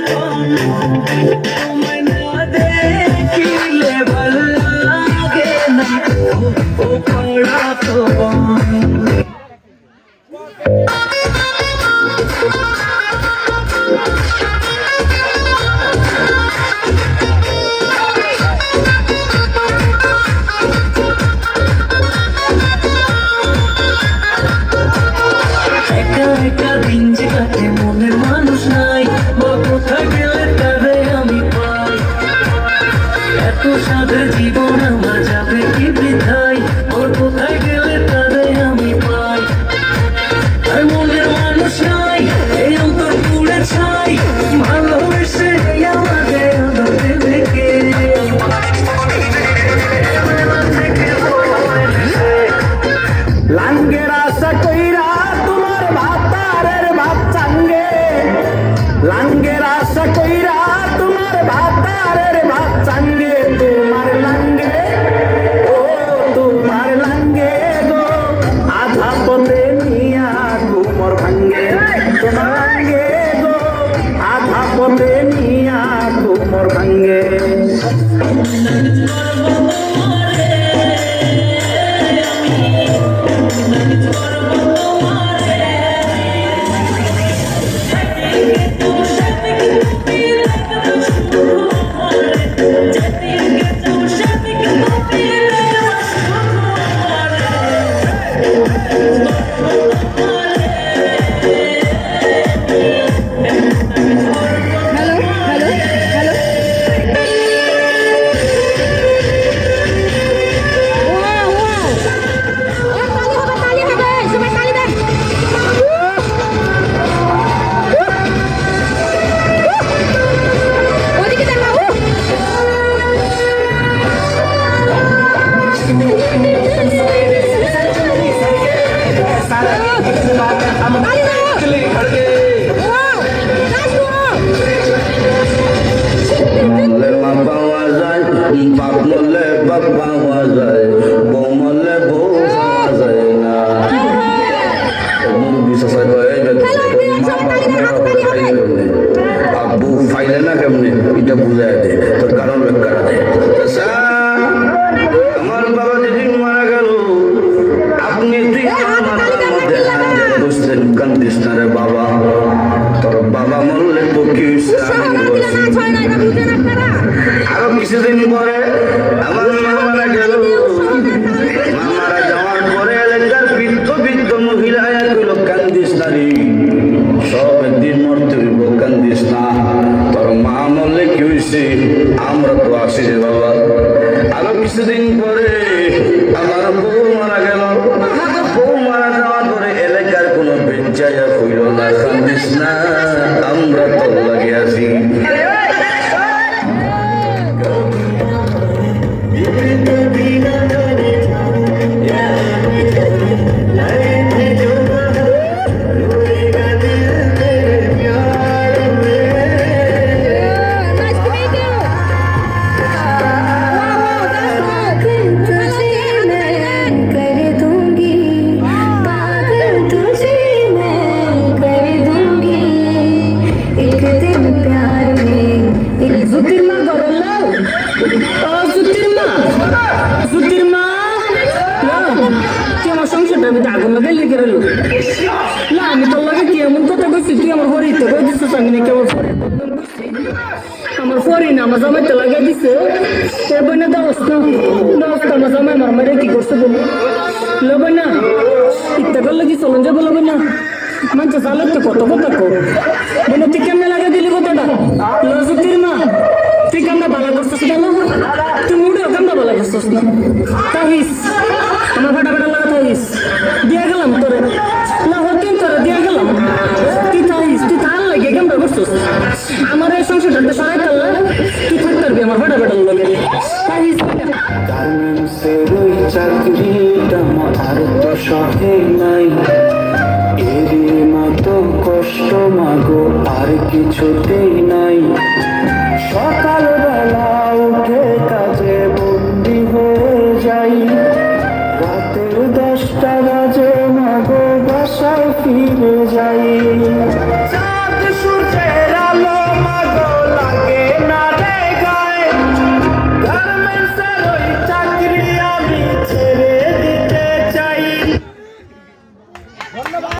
তোমায় না দেখিলে ভাল লাগে না ও পড়া তো একা দিন যে কাটে মনের মানুষ নাই বা কোথায় গেলে তারে আমি পাই এত সাদের জীবন আমার যাবে কি বৃথায় ওর কোথায় গেলে তারে আমি পাই আর মনের মানুষ নাই এই অন্তর পুড়ে ছাই ভালোবেসে আমাকে আদতে থেকে লাঙ্গের আশা কইরা তোমার ভাতারের ভাত চাঙ্গে লাঙ্গের আশা কইরা তোমার ভাতারের ভাত চাঙ্গে তোমার লাঙ্গে ও তোমার লাঙ্গে গো আধা পথে নিয়া ঘুমর ভাঙ্গে তোমার লাঙ্গে গো আধা পথে নিয়া ঘুমর ভাঙ্গে আরো কিছুদিন পরে আমার মা মারা গেল মা মারা যাওয়ার পরে এলাকার বৃদ্ধ মহিলা কইল কান্দিস নারী সব একদিন মরতে হইব কান্দিস না তোর মা মরলে কি হয়েছে আমরা তো আসি রে বাবা আরো কিছুদিন পরে আমার বউ মারা গেল বউ মারা যাওয়ার পরে এলাকার কোনো বেঞ্চাইয়া কইল না কান্দিস না আমরা তো লাগে আছি আগুন লাগাই লেগে রইল না আমি তোর লাগে কি এমন কথা কইছি তুই আমার হরিতে কই দিছিস আমি নাকি আমার ফরি না আমার জামাইতে লাগাই দিছে এ বইনা দাওস আমার জামাই আমার মারে কি করছে বল লবে না ইত্যা করলে কি চলন যাবো লবে না মানুষ চালের তো কত কথা কো বলে তুই কেমনে লাগাই দিলি কথাটা লজুতির মা তুই কেমনে ভালো করছিস না তুই মুড়েও কেমনে ভালো করছিস না তাহিস আমার ফাটা ফাটা লাগা তাহিস দিয়া গেলাম তোরে না হতেন তোরে দিয়া গেলাম তুই তাহিস তুই তার লাগে কেমন করছিস আমার এই সংসারটা সারাই তাল্লা তুই থাকতে পারবি আমার ফাটা ফাটা লাগে তাহিস গার্মেন্টসের ওই চাকরিটা আমার তো সহে নাই